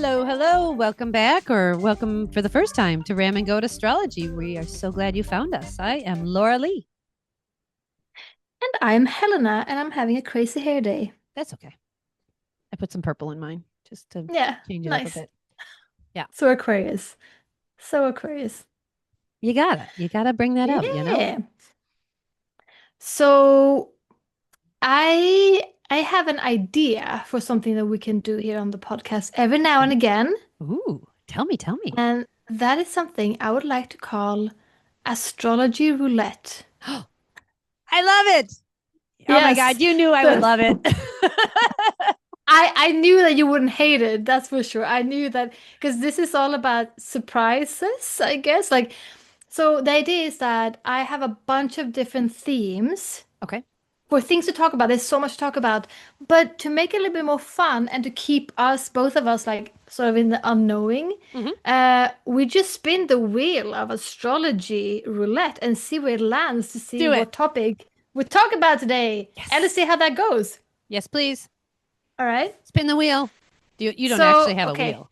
Hello, hello. Welcome back or welcome for the first time to RamGoatAstrology. We are so glad you found us. I am Laura Lee. And I'm Helena, and I'm having a crazy hair day. That's okay. I put some purple in mine just to Yeah, change it up a nice. bit. Yeah. So Aquarius. So Aquarius. You gotta bring that out, you know? Yeah. So I have an idea for something that we can do here on the podcast every now and again, Ooh, tell me. and that is something I would like to call astrology roulette. I love it. Oh my Yes. God, you knew I would So love it. I knew that you wouldn't hate it, that's for sure. I knew that because this is all about surprises, I guess. So the idea is that I have a bunch of different themes Okay. for things to talk about. There's so much to talk about, but to make it a little bit more fun and to keep us, both of us, like sort of in the unknowing, Hmm. we just spin the wheel of astrology roulette and see where it lands to see Do it. what topic we talk about today, and to Yes. see how that goes. Yes, please. All right. Spin the wheel. You don't actually So, have a okay, wheel.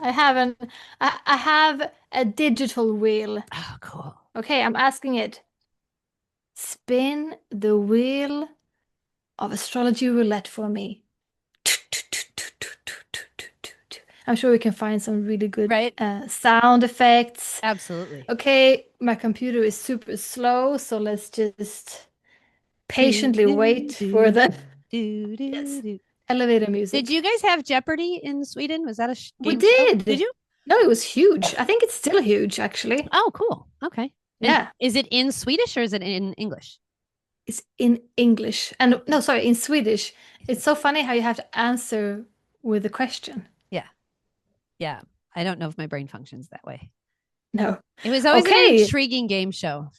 I have an I have a digital wheel. Oh, cool. Okay, I'm asking it. Spin the wheel of astrology roulette for me. I'm sure we can find some really good Right? sound effects. Absolutely. Okay, my computer is super slow, so let's just Do, patiently do, wait for do, the do, do, yes, do. elevator Did music. you guys have Jeopardy in Sweden? Was that a We game show? Did did. you? No, it was huge. I think it's still huge, actually. Oh, cool. Okay. And Yeah. is it in Swedish or is it in English? It's in English. And no, sorry, in Swedish. It's so funny how you have to answer with a question. Yeah. Yeah. I don't know if my brain functions that way. No. It was always an Okay. intriguing game show.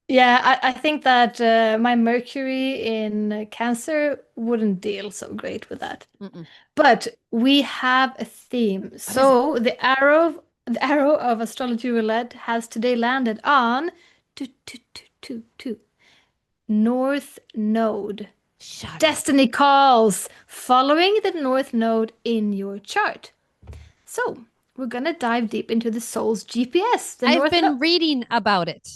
Yeah, I think that my Mercury in Cancer wouldn't deal so great with that. Mm-mm. But we have a theme. What is it? So the arrow of astrology roulette has today landed on two, two, two, two, two. North Node. Shut up. Destiny calls, following the North Node in your chart. So, we're gonna dive deep into the soul's GPS, the I've North Node. been reading about it.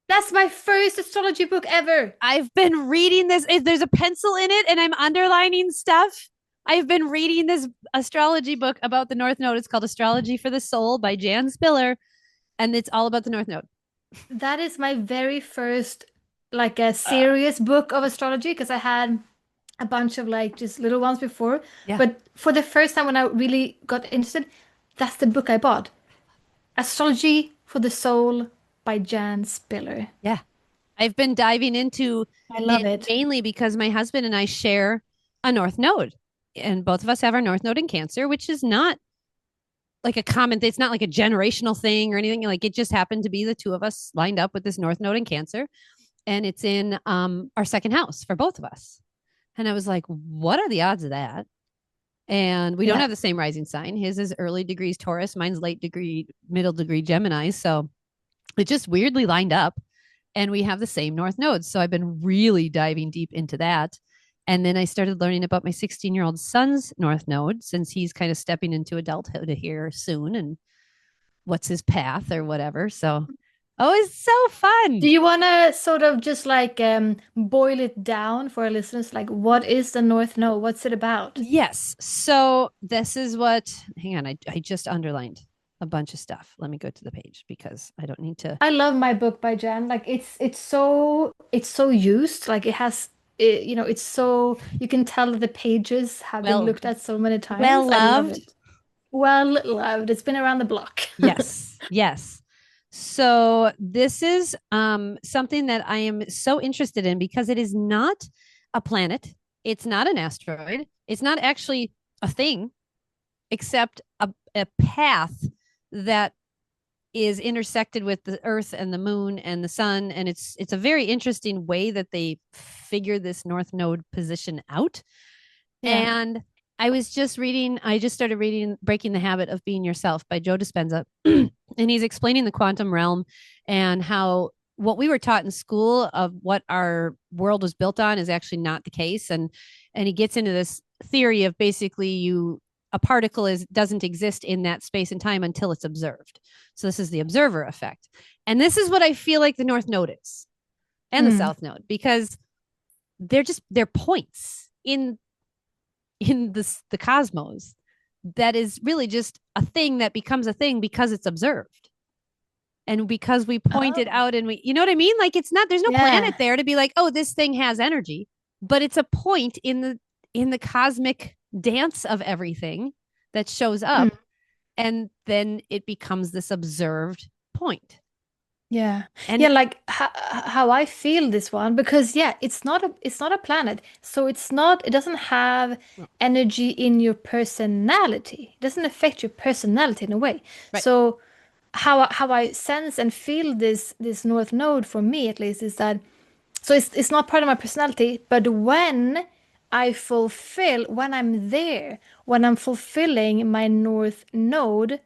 That's my first astrology book ever. I've been reading this. There's a pencil in it and I'm underlining stuff. I've been reading this astrology book about the North Node. It's called Astrology for the Soul by Jan Spiller, and it's all about the North Node. That is my very first, like, a Uh, serious book of astrology because I had a bunch of like just little ones before. yeah. But for the first time when I really got interested, that's the book I bought. Astrology for the Soul by Jan Spiller. Yeah. I've been diving into I love it it. mainly because my husband and I share a North Node. And both of us have our North Node in Cancer, which is not like a common, it's not like a generational thing or anything. Like it just happened to be the two of us lined up with this North Node in Cancer. And it's in our second house for both of us. And I was like, what are the odds of that? And we don't Yeah. have the same rising sign. His is early degrees Taurus, mine's late degree, middle degree Gemini. So it just weirdly lined up. And we have the same North nodes. So I've been really diving deep into that. And then I started learning about my 16-year-old son's North node since he's kind of stepping into adulthood here soon and what's his path or whatever. So, oh, it's so Do fun. you want to sort of just like boil it down for our listeners? Like, what is the North Node? What's it about? Yes. So this is what, hang on, I just underlined a bunch of stuff. Let me go to the page because I don't need to. I love my book by Jan. Like, it's so used. Like, it's so you can tell that the pages have been Well, looked at so many well times. I love loved. it. Well loved. It's been around the block. Yes. Yes. So this is something that I am so interested in because it is not a planet. It's not an asteroid. It's not actually a thing, except a path that is intersected with the earth and the moon and the sun, and it's a very interesting way that they figure this north node position out. Yeah. And I just started reading Breaking the Habit of Being Yourself by Joe Dispenza, and he's explaining the quantum realm and how what we were taught in school of what our world was built on is actually not the case. And he gets into this theory of basically a particle doesn't exist in that space and time until it's observed. So this is the observer effect. And this is what I feel like the North Node is and the South Node, because they're points in the cosmos that is really just a thing that becomes a thing because it's observed. And because we point it out, and you know what I mean? Like, there's no planet there to be like, oh, this thing has energy, but it's a point in the cosmic dance of everything that shows up. And then it becomes this observed point. Yeah. And Yeah, like how I feel this one, because it's not a planet. So it doesn't have energy in your personality. It doesn't affect your personality in a way. right. So how I sense and feel this North Node, for me at least, is that, so it's not part of my personality, but when I'm there, when I'm fulfilling my North Node,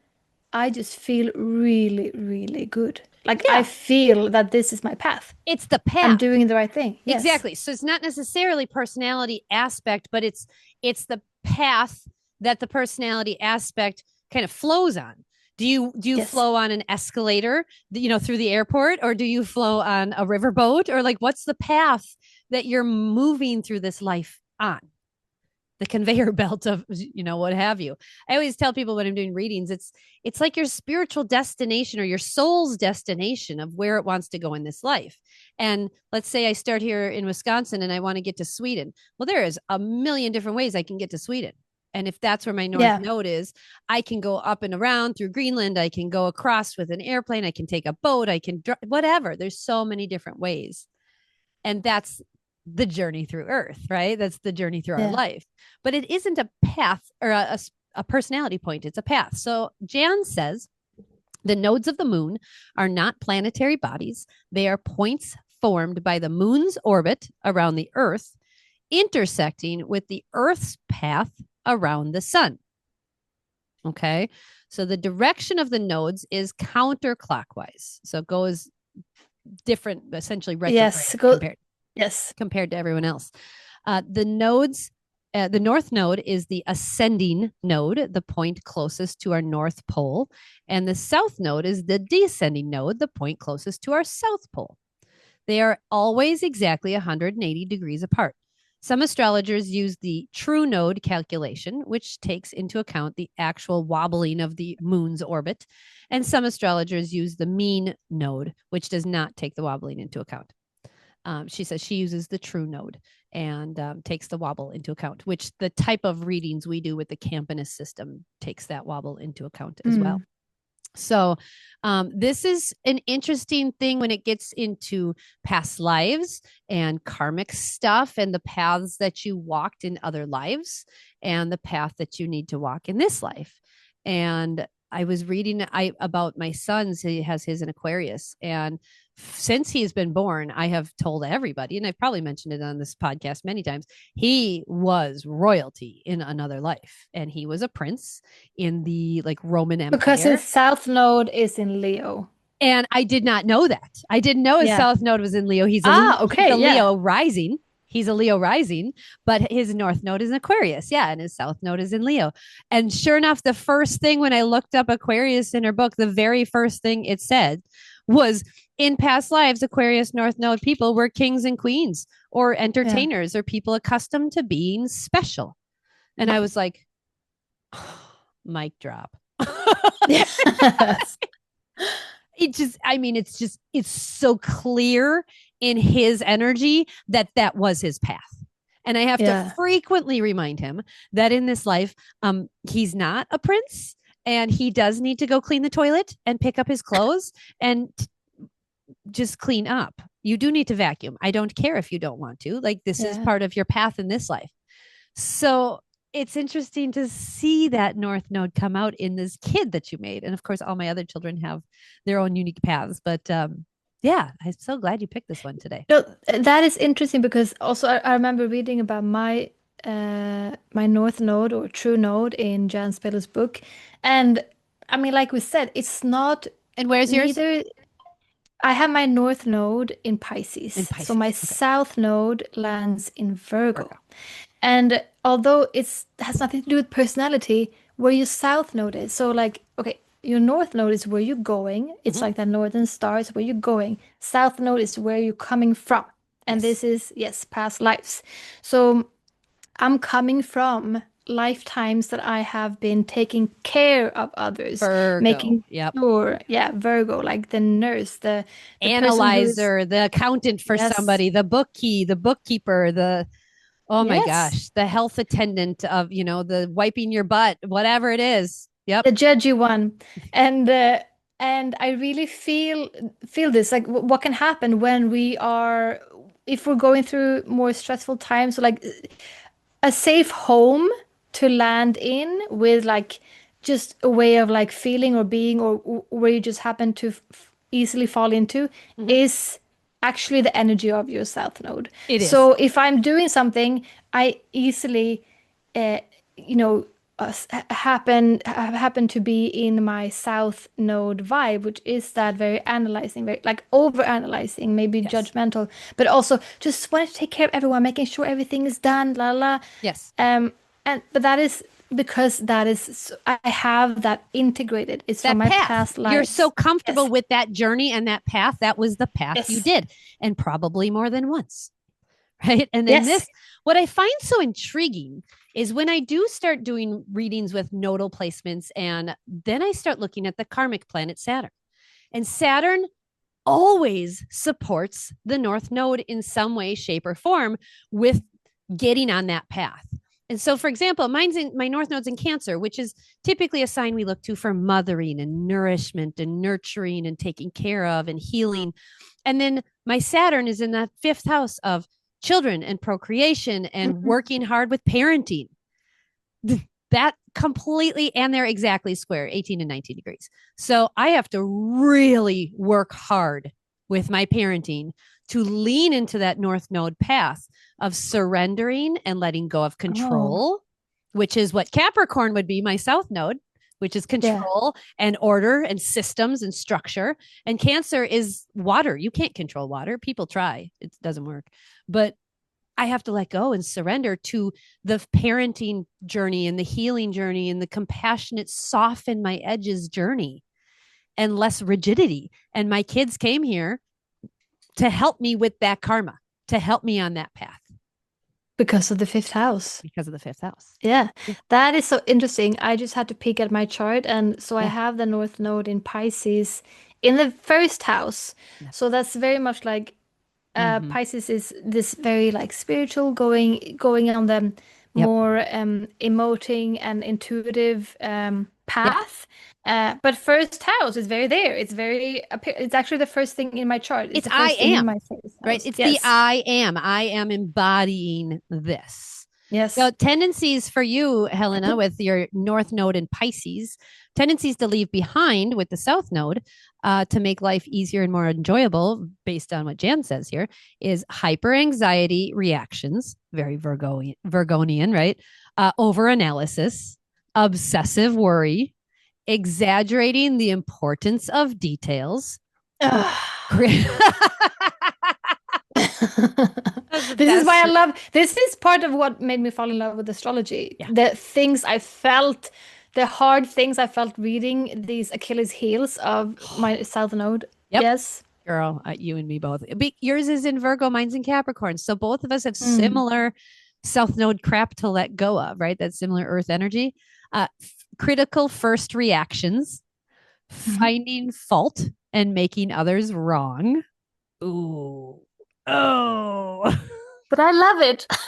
I just feel really, really good. Like, I Yeah. feel that this is my path. It's the I'm path. doing the right thing. Yes. Exactly. So it's not necessarily personality aspect, but it's the path that the personality aspect kind of flows on. Do you Yes. flow on an escalator, through the airport, or do you flow on a riverboat, or like, what's the path that you're moving through this life on? The conveyor belt of, what have you. I always tell people when I'm doing readings, it's like your spiritual destination or your soul's destination of where it wants to go in this life. And let's say I start here in Wisconsin and I want to get to Sweden. Well, there is a million different ways I can get to Sweden. And if that's where my North Node is, I can go up and around through Greenland. I can go across with an airplane. I can take a boat. I can whatever. There's so many different ways. And that's the journey through Earth, right? That's the journey through our life. But it isn't a path or a personality point. It's a path. So Jan says the nodes of the moon are not planetary bodies. They are points formed by the moon's orbit around the Earth, intersecting with the Earth's path around the sun. Okay. So the direction of the nodes is counterclockwise. So it goes different, essentially retrograde compared to everyone else. The nodes, the North Node is the ascending node, the point closest to our North Pole. And the South Node is the descending node, the point closest to our South Pole. They are always exactly 180 degrees apart. Some astrologers use the true node calculation, which takes into account the actual wobbling of the moon's orbit. And some astrologers use the mean node, which does not take the wobbling into account. She says she uses the true node and takes the wobble into account, which the type of readings we do with the Campanus system takes that wobble into account as well. So this is an interesting thing when it gets into past lives and karmic stuff and the paths that you walked in other lives and the path that you need to walk in this life. And I was reading about my son. He has his in Aquarius. And since he's been born, I have told everybody, and I've probably mentioned it on this podcast many times, he was royalty in another life. And he was a prince in the Roman Empire. Because his South Node is in Leo. And I did not know that. I didn't know his South Node was in Leo. He's a Leo rising. He's a Leo rising, but his North Node is in Aquarius. Yeah. And his South Node is in Leo. And sure enough, the first thing when I looked up Aquarius in her book, the very first thing it said was, in past lives, Aquarius North Node people were kings and queens or entertainers or people accustomed to being special. And I was like, oh, mic drop. It's so clear in his energy that was his path. And I have to frequently remind him that in this life, he's not a prince and he does need to go clean the toilet and pick up his clothes and just clean up. You do need to vacuum. I don't care if you don't want to. This is part of your path in this life. So it's interesting to see that North Node come out in this kid that you made. And of course, all my other children have their own unique paths. But yeah, I'm so glad you picked this one today. No, that is interesting because also I remember reading about my North Node or True Node in Jan Speller's book. And I mean, like we said, it's not. And where's yours? I have my North Node in Pisces. So my South Node lands in Virgo. And although it's has nothing to do with personality, where your south node is. So like, okay, your north node is where you're going. It's Mhm. like that northern star is where you're going. South node is where you're coming from. And Yes. this is, yes, past lives. So I'm coming from lifetimes that I have been taking care of others, Virgo. making Yep. sure, yeah, Virgo, like the nurse, the person who is, Analyzer, the accountant for yes, somebody, the bookkeeper, the oh my yes, gosh, the health attendant of, the wiping your butt, whatever it is. Yep. the judgy one. And I really feel this, like what can happen when we are, if we're going through more stressful times, so like a safe home to land in with like just a way of like feeling or being or where you just happen to easily fall into Mhm. is actually the energy of your south node. It is. So if I'm doing something, I easily uh, you know happen to be in my south node vibe, which is that very analyzing, very like over analyzing, maybe Yes. judgmental, but also just wanting to take care of everyone, making sure everything is done, la la. Yes. um and but that is because that is, I have that integrated, it's from That my path. past You're so lives. comfortable Yes, with that journey and that path. That was the path you yes, did, and probably more than once. Right. And then yes. this, what I find so intriguing is when I do start doing readings with nodal placements, and then I start looking at the karmic planet Saturn. And Saturn always supports the North Node in some way, shape, or form with getting on that path. And so, for example, my North Node's in Cancer, which is typically a sign we look to for mothering and nourishment and nurturing and taking care of and healing. And then my Saturn is in that fifth house of children and procreation and Mhm. working hard with parenting. That completely, and they're exactly square, 18 and 19 degrees. So I have to really work hard with my parenting to lean into that North Node path of surrendering and letting go of Oh, control, which is what Capricorn would be, my South Node, which is yeah. control and order and systems and structure. And Cancer is water. You can't control water. People try, it doesn't work. But I have to let go and surrender to the parenting journey and the healing journey and the compassionate, soften my edges journey and less rigidity. And my kids came here to help me with that karma, to help me on that path Because of the fifth house. because of the fifth house. Yeah, Yeah. that is so interesting. I just had to peek at my chart, and so I Yeah. have the North Node in Pisces in the first house. Yes. So that's very much like Mm-hmm. Pisces is this very like spiritual, going on the Yep. more emoting and intuitive Yep. path. But first house is very there. It's very it's actually the first thing in my chart. It's It's the I first thing in am, my first right? house. It's the Yes. I am. I am embodying this. So, Yes. tendencies for you, Helena, with your North Node in Pisces, tendencies to leave behind with the South Node to make life easier and more enjoyable, based on what Jan says here, is hyper anxiety reactions, very Virgonian, right? Over analysis, obsessive worry, exaggerating the importance of details. That's the This is why best. I love, this is part of what made me fall in love with astrology. Yeah. The things I felt, the hard things I felt reading these Achilles heels of my South Node. Yep. Yes. Girl, you and me both. Yours is in Virgo, mine's in Capricorn. So both of us have Mm. similar South Node crap to let go of, right? That similar Earth energy. Critical first reactions, Mhm. finding fault and making others wrong. Ooh. Oh. But I love it. But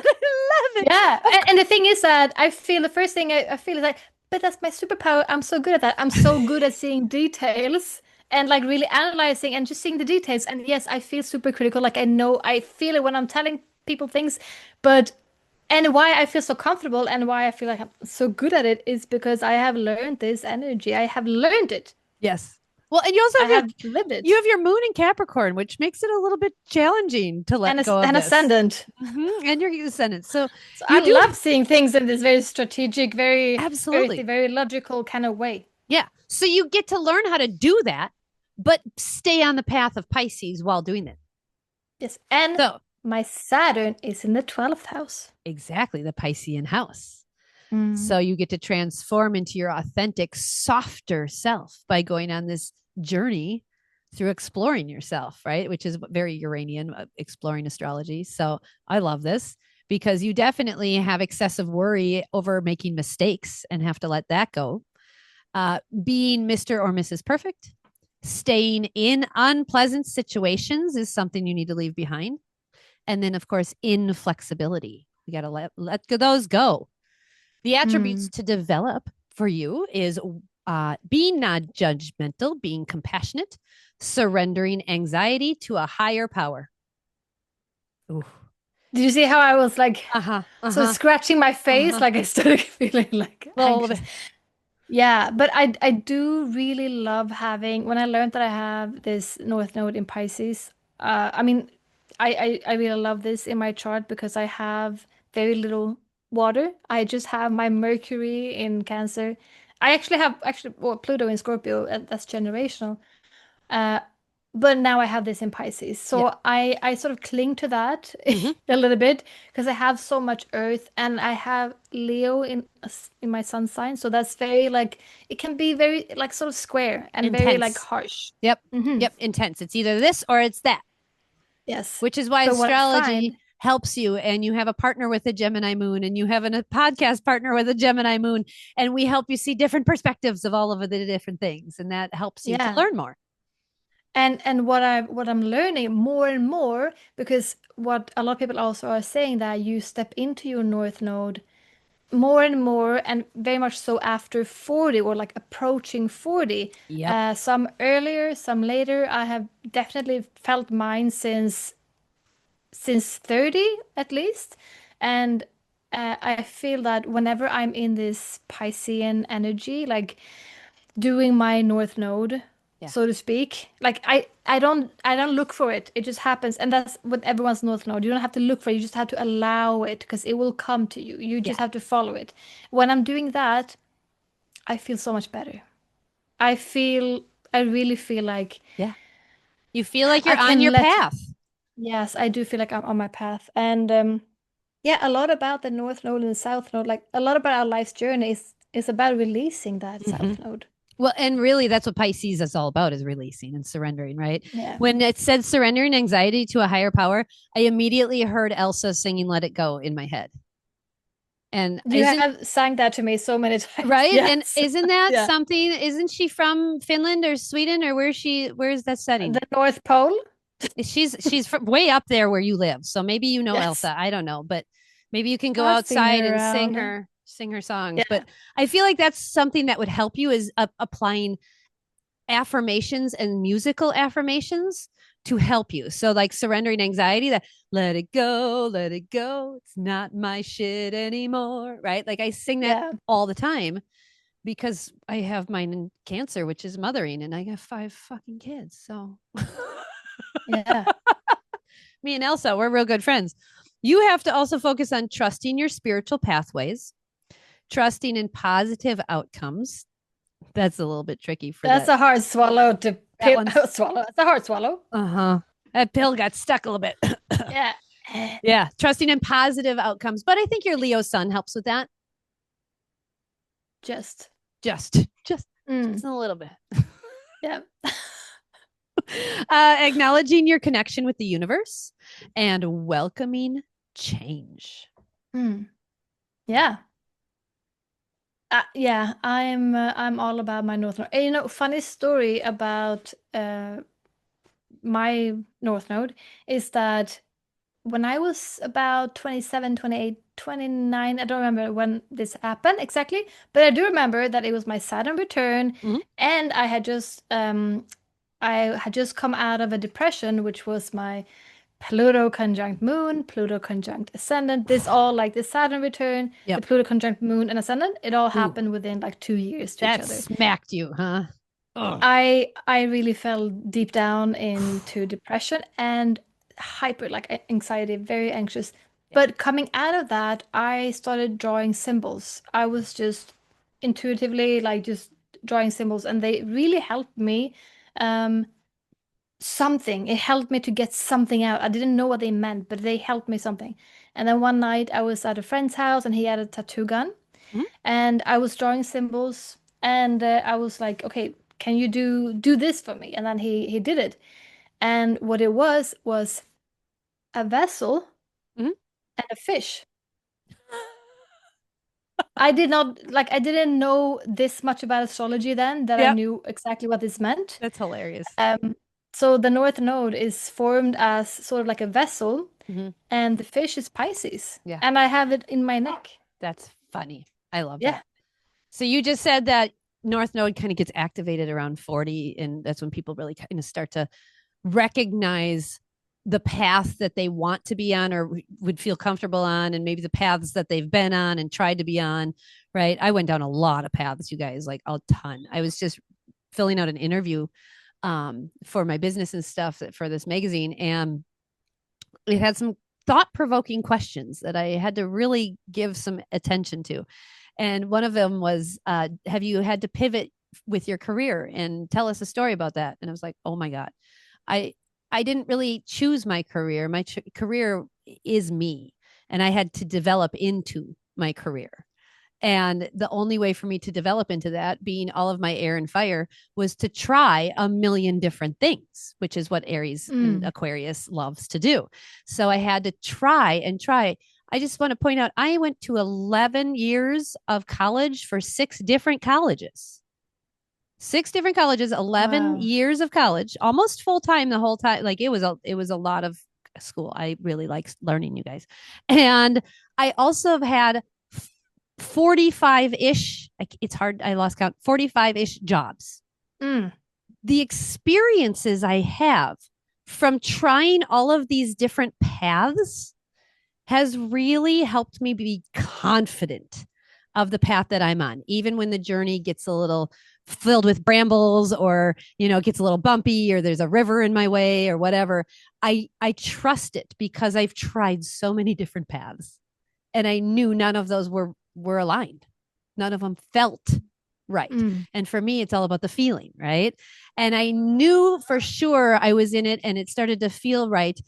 I love it. Yeah. And the thing is that I feel the first thing I feel is like, but that's my superpower. I'm so good at that. I'm so good at seeing details and like really analyzing and just seeing the details. And yes, I feel super critical. Like I know I feel it when I'm telling people things, but and why I feel so comfortable and why I feel like I'm so good at it is because I have learned this energy. I have learned it. Yes. Well, and you also I have your have lived you it. have your moon in Capricorn, which makes it a little bit challenging to let And go of an this. ascendant. And your descendants. So So I you do love seeing things in this very strategic, very earthy, absolutely. very logical kind of way. Yeah. So you get to learn how to do that, but stay on the path of Pisces while doing it. Yes. And So My Saturn is in the 12th house. Exactly, the Piscean house. Mm. So you get to transform into your authentic, softer self by going on this journey through exploring yourself, right? Which is very Uranian, exploring astrology. So I love this because you definitely have excessive worry over making mistakes and have to let that go. Being Mr. or Mrs. Perfect, staying in unpleasant situations is something you need to leave behind. And then, of course, inflexibility. You got to let those go. The attributes Mm. to develop for you is being non judgmental, being compassionate, surrendering anxiety to a higher power. Ooh. Did you see how I was like Uh-huh. so Uh-huh. scratching my face? Uh-huh. Like I started feeling like Well, anxious. Yeah, but I do really love having when I learned that I have this North Node in Pisces. I mean, I really love this in my chart because I have very little water. I just have my Mercury in Cancer. I actually have well, Pluto in Scorpio. That's generational. Uh, but now I have this in Pisces. yeah. So I sort of cling to that Mm-hmm. a little bit because I have so much earth and I have Leo in my sun sign. So that's very like it can be very like sort of square and very like Intense. harsh. Yep. Hmm. Yep. Intense. It's either this or it's that, Yes. which is why But what I astrology find, helps you. And you have a partner with a Gemini moon, and you have a podcast partner with a Gemini moon, and we help you see different perspectives of all of the different things. And that helps you to yeah. learn more. And what I'm learning more and more because what a lot of people also are saying that you step into your North Node more and more, and very much so after 40 or like approaching 40. Yep. Some earlier, some later. I have definitely felt mine since 30 at least. And I feel that whenever I'm in this Piscean energy, like doing my North Node, Yeah. so to speak. Like I don't look for it. It just happens. And that's what everyone's North Node. You don't have to look for it. You just have to allow it because it will come to you. You Yeah. just have to follow it. When I'm doing that, I feel so much better. I really feel like Yeah. You feel like I you're on can your let, path. yes, I do feel like I'm on my path. And yeah, a lot about the North Node and the South Node, like a lot about our life's journey is about releasing that Mm-hmm. South Node. Well, and really, that's what Pisces is all about, is releasing and surrendering, right? Yeah. When it said surrendering anxiety to a higher power, I immediately heard Elsa singing Let It Go in my head. And You isn't have sang that to me so many times. right? And Yes. isn't that Yeah. something? Isn't she from Finland or Sweden, or where is that setting? The North Pole? She's from way up there where you live. So maybe you know Yes. Elsa. I don't know, but maybe you can go I've seen outside her and around. sing her songs. Yeah. But I feel like that's something that would help you is applying affirmations and musical affirmations to help you. So like surrendering anxiety, that let it go, let it go. It's not my shit anymore, right? Like I sing that Yeah. all the time because I have mine in Cancer, which is mothering, and I got 5 fucking kids. So Yeah. me and Elsa, we're real good friends. You have to also focus on trusting your spiritual pathways, trusting in positive outcomes. That's a little bit tricky for That's that. a hard swallow to That one's swallow. That's a hard swallow. uh-huh. That pill got stuck a little bit. Yeah. Yeah, trusting in positive outcomes. But I think your Leo sun helps with that. Just. Just, just, Mm. just a little bit. Yeah. Acknowledging your connection with the universe and welcoming change. Mm. Yeah. Yeah, I'm all about my North Node. And, funny story about my North Node is that when I was about 27, 28, 29, I don't remember when this happened exactly, but I do remember that it was my Saturn return, Mhm. and I had just come out of a depression, which was my Pluto conjunct Moon, Pluto conjunct Ascendant. This all like the Saturn return, the Yep. Pluto conjunct Moon and Ascendant. It all Ooh, happened within like 2 years to each that other. smacked you, huh? Oh, I really fell deep down into depression and hyper like anxiety, very anxious. yeah. But coming out of that, I started drawing symbols. I was just intuitively like just drawing symbols, and they really helped me. Um, something. It helped me to get something out. I didn't know what they meant, but they helped me something. And then one night I was at a friend's house and he had a tattoo gun Mhm. and I was drawing symbols and I was like, okay, can you do this for me? And then he did it. And what it was a vessel Mhm. and a fish. I did not like I didn't know this much about astrology then that I Yep. knew exactly what this meant. That's hilarious. Um, so the North Node is formed as sort of like a vessel, Mhm. and the fish is Pisces, Yeah. and I have it in my neck. That's funny. I love Yeah. that. So you just said that North Node kind of gets activated around 40, and that's when people really kind of start to recognize the path that they want to be on or would feel comfortable on, and maybe the paths that they've been on and tried to be on. Right. I went down a lot of paths, you guys, like a ton. I was just filling out an interview for my business and stuff for this magazine, and it had some thought provoking questions that I had to really give some attention to. And one of them was, have you had to pivot with your career and tell us a story about that? And I was like, oh my God, I, I didn't really choose my career. My career is me, and I had to develop into my career. And the only way for me to develop into that, being all of my air and fire, was to try a million different things, which is what Aries and Mm. Aquarius loves to do. So I had to try and try. I just want to point out, I went to 11 years of college for six different colleges, 11 Wow. years of college, almost full time the whole time. Like it was a lot of school. I really like learning, you guys. And I also have had 45-ish, it's hard, I lost count, 45-ish jobs. Mm. The experiences I have from trying all of these different paths has really helped me be confident of the path that I'm on, even when the journey gets a little filled with brambles, or gets a little bumpy, or there's a river in my way or whatever. I trust it because I've tried so many different paths, and I knew none of those were aligned. None of them felt right. Mm. And for me, it's all about the feeling, right? And I knew for sure I was in it, and it started to feel right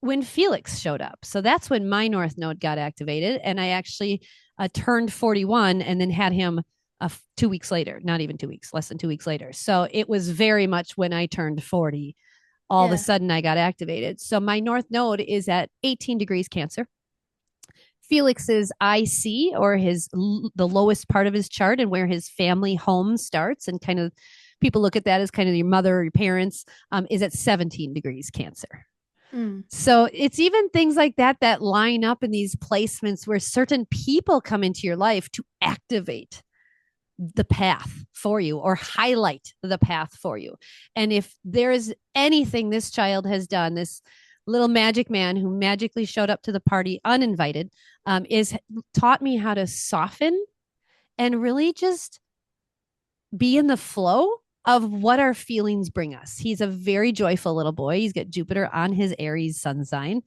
when Felix showed up. So that's when my North Node got activated, and I actually turned 41, and then had him 2 weeks later, not even 2 weeks, less than 2 weeks later. So it was very much when I turned 40, all of a Yeah. sudden I got activated. So my North Node is at 18 degrees Cancer. Felix's IC, or the lowest part of his chart, and where his family home starts, and kind of people look at that as kind of your mother or your parents, is at 17 degrees Cancer. Mm. So it's even things like that that line up in these placements where certain people come into your life to activate the path for you or highlight the path for you. And if there is anything this child has done, this little magic man who magically showed up to the party uninvited, is taught me how to soften and really just be in the flow of what our feelings bring us. He's a very joyful little boy. He's got Jupiter on his Aries sun sign,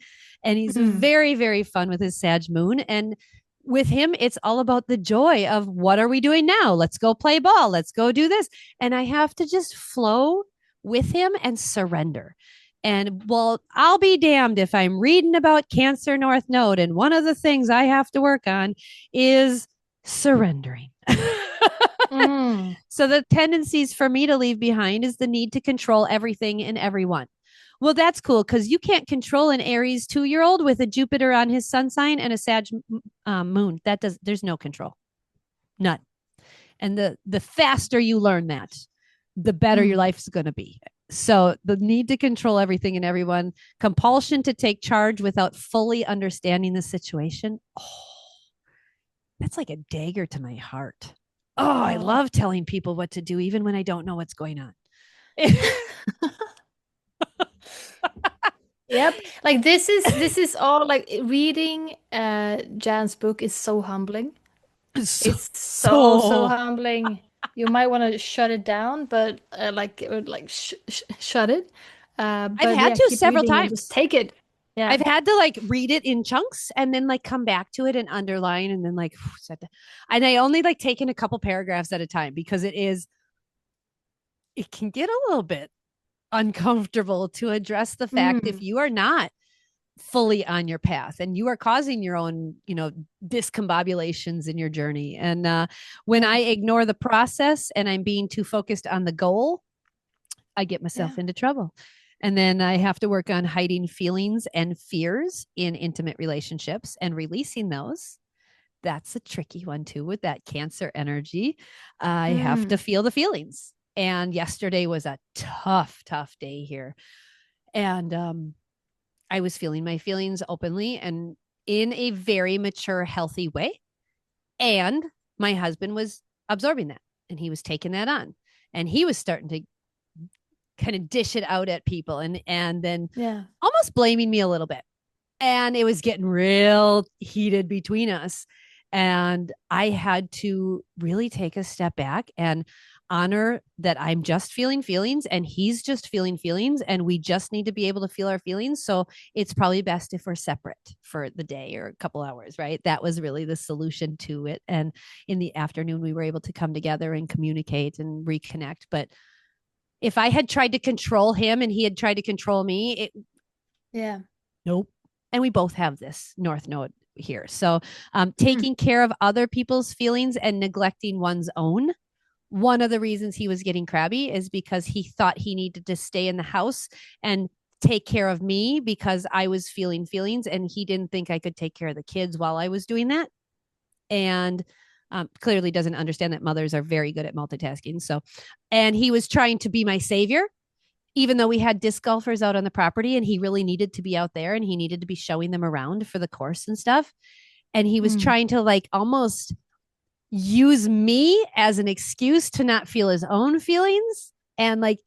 and he's Mm. very, very fun with his Sag moon. And with him, it's all about the joy of, what are we doing now? Let's go play ball. Let's go do this. And I have to just flow with him and surrender. And well, I'll be damned if I'm reading about Cancer North Node, and one of the things I have to work on is surrendering. Mm. So the tendencies for me to leave behind is the need to control everything and everyone. Well, that's cool, because you can't control an Aries 2-year-old with a Jupiter on his sun sign and a Sag moon. There's no control, none. And the faster you learn that, the better your Mm. life's going to be. So the need to control everything and everyone, compulsion to take charge without fully understanding the situation. Oh, that's like a dagger to my heart. Oh, I Oh. love telling people what to do, even when I don't know what's going on. Yep. Like this is all like reading Jan's book is so humbling. so, It's so so humbling. You might want to shut it down, but shut it. I've But had yeah, to keep several reading and just times. take it. I've Yeah. had to like read it in chunks and then like come back to it and underline, and then like and I only like taken a couple paragraphs at a time, because it can get a little bit uncomfortable to address the fact if Mm, you are not fully on your path and you are causing your own, discombobulations in your journey. And when yeah, I ignore the process and I'm being too focused on the goal, I get yeah. myself into trouble. And then I have to work on hiding feelings and fears in intimate relationships and releasing those. That's a tricky one too with that Cancer energy. I have to Mm, feel the feelings. And yesterday was a tough, tough day here. And I was feeling my feelings openly and in a very mature, healthy way. And my husband was absorbing that and he was taking that on. And he was starting to kind of dish it out at people and then yeah. almost blaming me a little bit. And it was getting real heated between us. And I had to really take a step back and honor that I'm just feeling feelings and he's just feeling feelings. And we just need to be able to feel our feelings. So it's probably best if we're separate for the day or a couple hours, right? That was really the solution to it. And in the afternoon, we were able to come together and communicate and reconnect. But if I had tried to control him and he had tried to control me, Yeah. nope. And we both have this North Node here. So Mm, taking care of other people's feelings and neglecting one's own. One of the reasons he was getting crabby is because he thought he needed to stay in the house and take care of me because I was feeling feelings and he didn't think I could take care of the kids while I was doing that. And clearly doesn't understand that mothers are very good at multitasking. So, and he was trying to be my savior even though we had disc golfers out on the property and he really needed to be out there and he needed to be showing them around for the course and stuff. And he was mm, trying to like almost use me as an excuse to not feel his own feelings. And like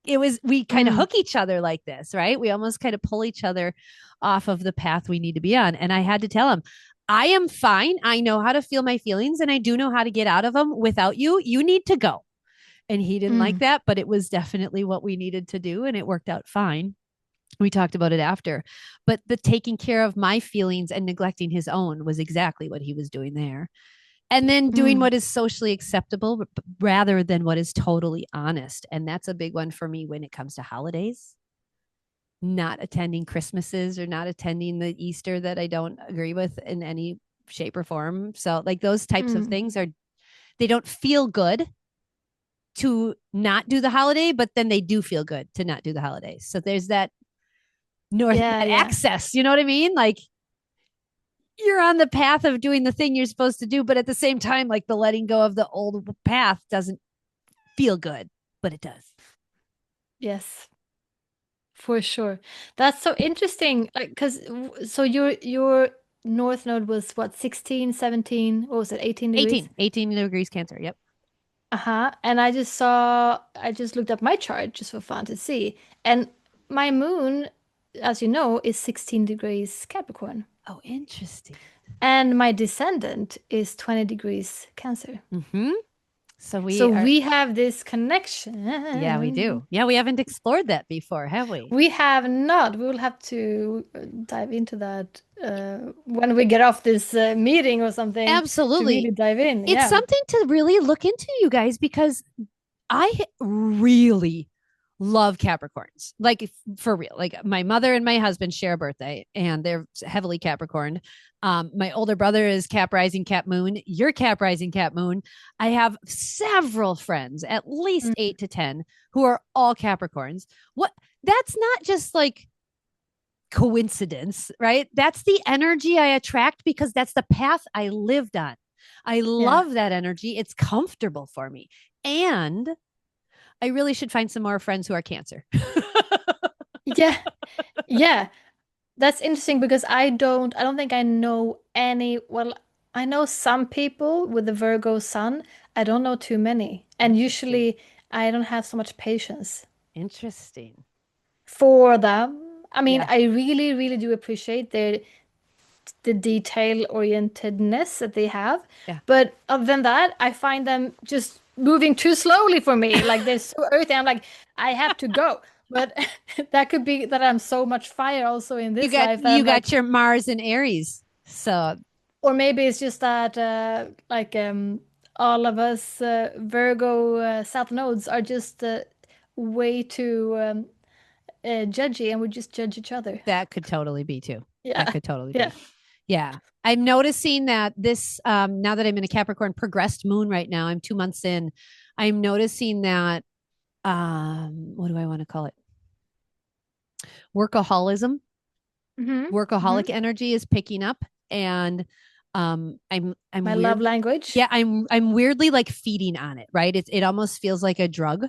it was, we kind of mm. hook each other like this, right? We almost kind of pull each other off of the path we need to be on. And I had to tell him, I am fine. I know how to feel my feelings and I do know how to get out of them without you. You need to go. And he didn't like Mm. that, but it was definitely what we needed to do. And it worked out fine. We talked about it after. But the taking care of my feelings and neglecting his own was exactly what he was doing there. And then doing Mm. what is socially acceptable rather than what is totally honest. And that's a big one for me when it comes to holidays. Not attending Christmases or not attending the Easter that I don't agree with in any shape or form. So, like, those types of Mm. things are, they don't feel good to not do the holiday, but then they do feel good to not do the holidays. So there's that Yeah, that yeah. access, you know what I mean? Like you're on the path of doing the thing you're supposed to do, but at the same time, like the letting go of the old path doesn't feel good, but it does. Yes, for sure. That's so interesting. Like, because so your north node was what, 16, 17, what was it, 18 degrees? 18 degrees Cancer. Yep. Uh-huh. And I just looked up my chart just for fun to see. And my moon, as you know, is 16 degrees Capricorn. Oh, interesting. And my descendant is 20 degrees Cancer. Mm-hmm. So we So are, we have this yeah, we connection. do. Yeah, we haven't explored that before, have we? We have not. We will have to dive into that when we get off this meeting or something to Absolutely. really dive in. It's Yeah. something to really look into, you guys, because I really love Capricorns. Like for real. Like my mother and my husband share a birthday and they're heavily Capricorn. My older brother is Cap Rising, Cap Moon. You're Cap Rising, Cap Moon. I have several friends, at least Mm. 8 to 10, who are all Capricorns. What that's not just like coincidence, right? That's the energy I attract because that's the path I lived on. I Yeah. love that energy. It's comfortable for me. And I really should find some more friends who are Cancer. Yeah. Yeah. That's interesting because I don't think I know any, well, I know some people with the Virgo sun. I don't know too many. And Interesting. usually I don't have so much patience Interesting. for them. I mean, Yeah. I really, really do appreciate the detail orientedness that they have. Yeah. But other than that, I find them just moving too slowly for me. Like they're so earthy. I'm like, I have to go. But that could be that I'm so much fire also in You this got life that you I'm got like, your Mars and Aries. So or maybe it's just that all of us Virgo South nodes are just way too judgy and we just judge each other. That could totally be too. That Yeah. could totally Yeah. be. Yeah. I'm noticing that this, now that I'm in a Capricorn progressed moon right now, I'm 2 months in. I'm noticing that, what do I want to call it? Workaholism, Mm-hmm. workaholic Mm-hmm. energy is picking up. And I'm My love weirdly, language. yeah, I'm weirdly like feeding on it, right? It almost feels like a drug.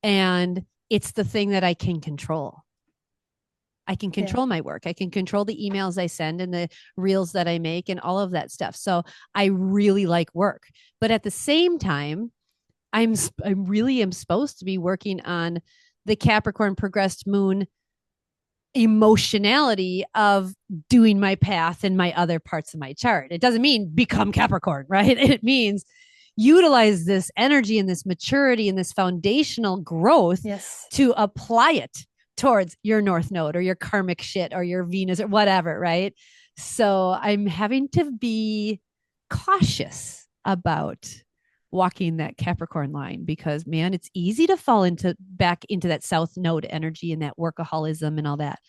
And it's the thing that I can control. I can Yeah. control my work. I can control the emails I send and the reels that I make and all of that stuff. So I really like work. But at the same time, I really am supposed to be working on the Capricorn progressed moon emotionality of doing my path in my other parts of my chart. It doesn't mean become Capricorn, right? It means utilize this energy and this maturity and this foundational growth Yes. to apply it towards your North Node or your karmic shit or your Venus or whatever, right? So I'm having to be cautious about walking that Capricorn line because man, it's easy to fall into back into that South Node energy and that workaholism and all that.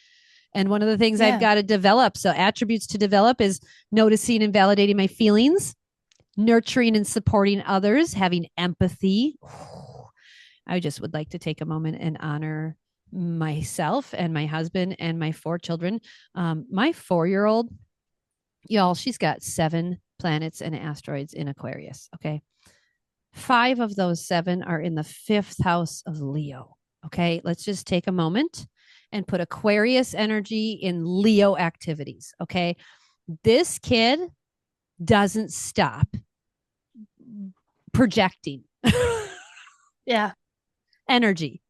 And one of the things I've Yeah. got to develop, so attributes to develop is noticing and validating my feelings, nurturing and supporting others, having empathy. I just would like to take a moment and honor myself and my husband and my 4 children. My 4-year-old, y'all, she's got 7 planets and asteroids in Aquarius. Okay. 5 of those 7 are in the 5th house of Leo. Okay. Let's just take a moment and put Aquarius energy in Leo activities. Okay. This kid doesn't stop projecting Yeah. energy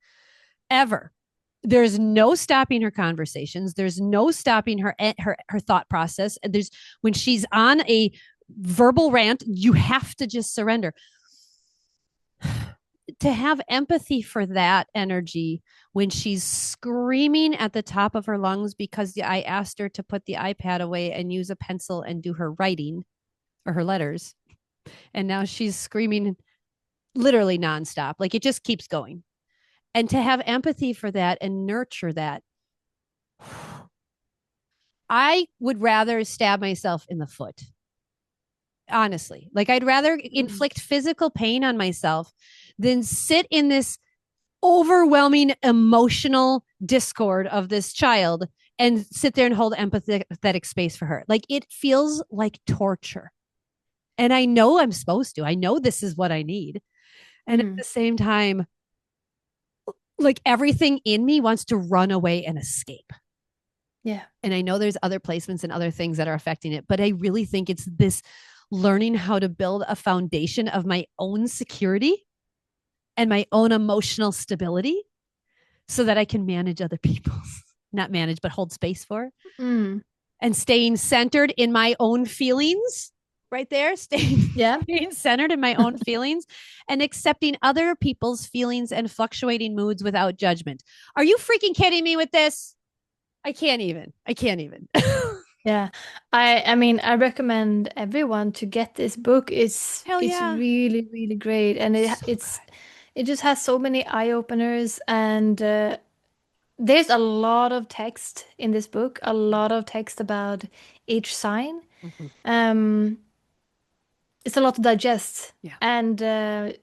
ever. There's no stopping her conversations. There's no stopping her thought process. There's when she's on a verbal rant, you have to just surrender. To have empathy for that energy when she's screaming at the top of her lungs because I asked her to put the iPad away and use a pencil and do her writing or her letters. And now she's screaming literally nonstop. Like it just keeps going. And to have empathy for that and nurture that, I would rather stab myself in the foot. Honestly, like I'd rather inflict physical pain on myself than sit in this overwhelming emotional discord of this child and sit there and hold empathetic space for her. Like it feels like torture. And I know I'm supposed to. I know this is what I need. And at the same time, like everything in me wants to run away and escape. Yeah. And I know there's other placements and other things that are affecting it, but I really think it's this learning how to build a foundation of my own security and my own emotional stability so that I can manage other people's, not manage, but hold space for, Mm. and staying centered in my own feelings right there, staying, Yeah. staying centered in my own feelings and accepting other people's feelings and fluctuating moods without judgment. Are you freaking kidding me with this? I can't even. Yeah. I mean, I recommend everyone to get this book. Hell It's yeah. really, really great. And So it just has so many eye openers and there's a lot of text in this book, a lot of text about each sign. good. Mm-hmm. Um, it's a lot to digest. Yeah. And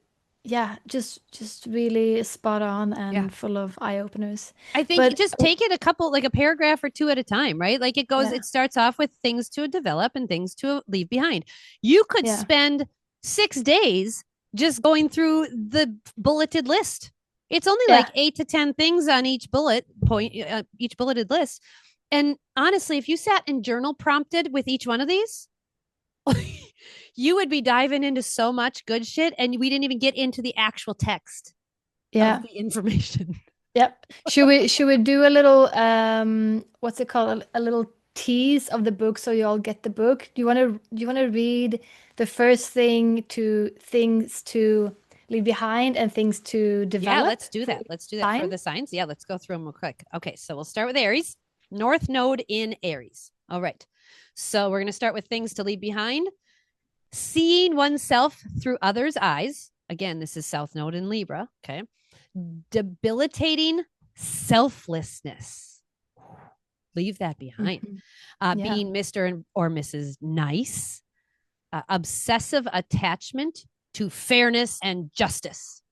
yeah, just really spot on Yeah. and full of eye openers. I think you But just take it like a paragraph or two at a time, right? Like yeah, it starts off with things to develop and things to leave behind. You could yeah, spend 6 days just going through the bulleted list. It's only like yeah, 8 to 10 things on each each bulleted list. And honestly, if you sat and journal prompted with each one of these, you would be diving into so much good shit. And we didn't even get into the actual text of yeah. the information. Yep. Should we do a little what's it called? A little tease of the book so you all get the book? Do you want to read the first things to leave behind and things to Yeah, develop let's do for that. Let's do that for sign? the signs. Yeah, let's go through them real quick. Okay, so we'll start with Aries, North Node in Aries. All right. So we're going to start with things to leave behind. Seeing oneself through others' eyes. Again, this is South Node in Libra. Okay. debilitating selflessness. Leave that behind. Mhm. Yeah. Being Mr. or Mrs. Nice, obsessive attachment to fairness and justice.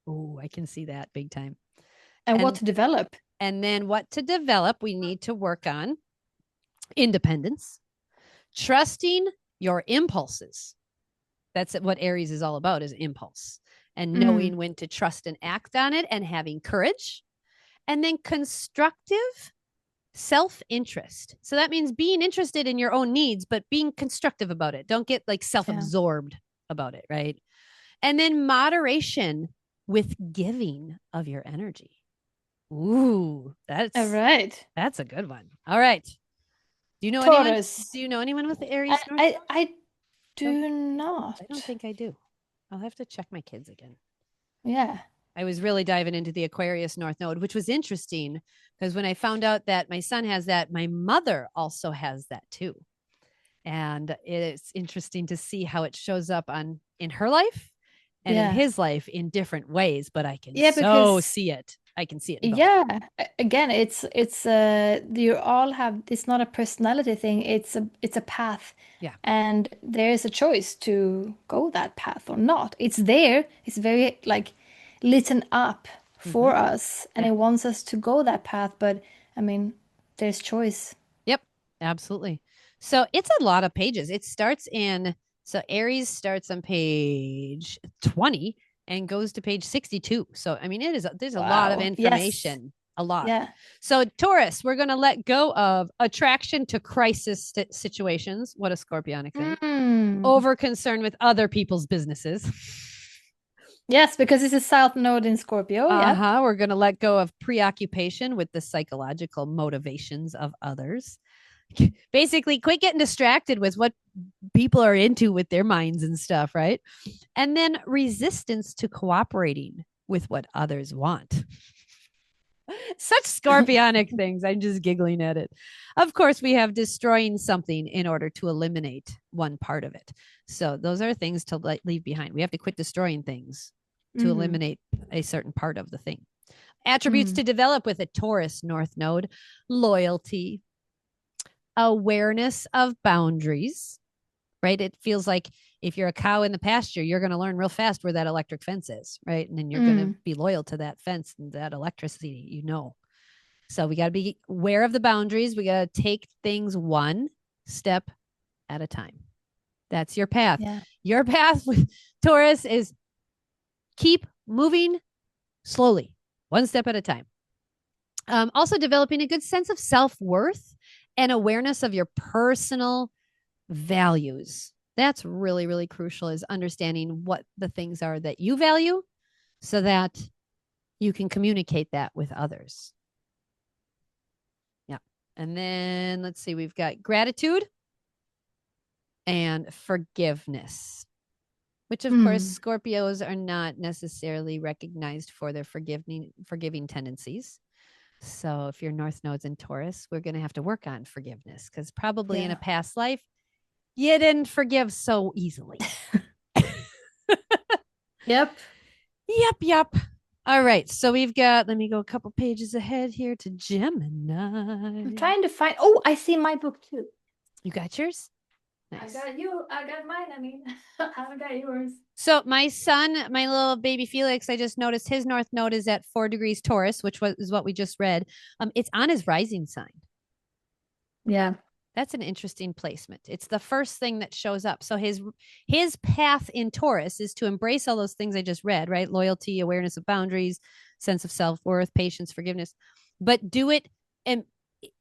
Oh, I can see that big time. And what to develop. And then what to develop, we need to work on independence, trusting your impulses. That's what Aries is all about, is impulse, and knowing when to trust and act on it, and having courage. And then constructive self-interest. So that means being interested in your own needs, but being constructive about it. Don't get like self-absorbed about it, right? And then moderation with giving of your energy. Ooh, that's all right. That's a good one. All right. Do you know Taurus. anyone? Do you know anyone with the Aries? I do not. I don't think I do. I'll have to check my kids again. Yeah. I was really diving into the Aquarius North Node, which was interesting because when I found out that my son has that, my mother also has that too. And it's interesting to see how it shows up in her life and in his life in different ways, but I can see it. I can see it. Yeah. Again, it's you all have, it's not a personality thing. It's a path. Yeah. And there is a choice to go that path or not. It's there. It's very like lit up for us, and it wants us to go that path. But I mean, there's choice. Yep, absolutely. So it's a lot of pages. So Aries starts on page 20 and goes to page 62. So, I mean, there's a lot of information. Yes. A lot. Yeah. So Taurus, we're going to let go of attraction to crisis situations. What a scorpionic thing. Over concern with other people's businesses. Yes, because it's a South Node in Scorpio. Yeah. We're going to let go of preoccupation with the psychological motivations of others. Basically, quit getting distracted with what people are into with their minds and stuff, right? And then resistance to cooperating with what others want. Such scorpionic things. I'm just giggling at it. Of course, we have destroying something in order to eliminate one part of it. So those are things to leave behind. We have to quit destroying things to eliminate a certain part of the thing. Attributes to develop with a Taurus North Node: loyalty, awareness of boundaries, right? It feels like if you're a cow in the pasture, you're going to learn real fast where that electric fence is, right? And then you're going to be loyal to that fence and that electricity, So we got to be aware of the boundaries. We got to take things one step at a time. That's your path. Yeah. Your path with Taurus is keep moving slowly, one step at a time. Also developing a good sense of self-worth and awareness of your personal values. That's really, really crucial, is understanding what the things are that you value so that you can communicate that with others. Yeah. And then let's see, we've got gratitude and forgiveness, which of course Scorpios are not necessarily recognized for their forgiving tendencies. So if your North Node's in Taurus, we're going to have to work on forgiveness, because probably in a past life, you didn't forgive so easily. Yep. All right. So we've got, let me go a couple pages ahead here to Gemini. I'm trying to find, I see my book too. You got yours? Nice. I got mine. I mean, I got yours. So my son, my little baby Felix, I just noticed his North Node is at 4 degrees Taurus, which is what we just read. It's on his rising sign. Yeah. That's an interesting placement. It's the first thing that shows up. So his path in Taurus is to embrace all those things I just read, right? Loyalty, awareness of boundaries, sense of self-worth, patience, forgiveness. But do it, and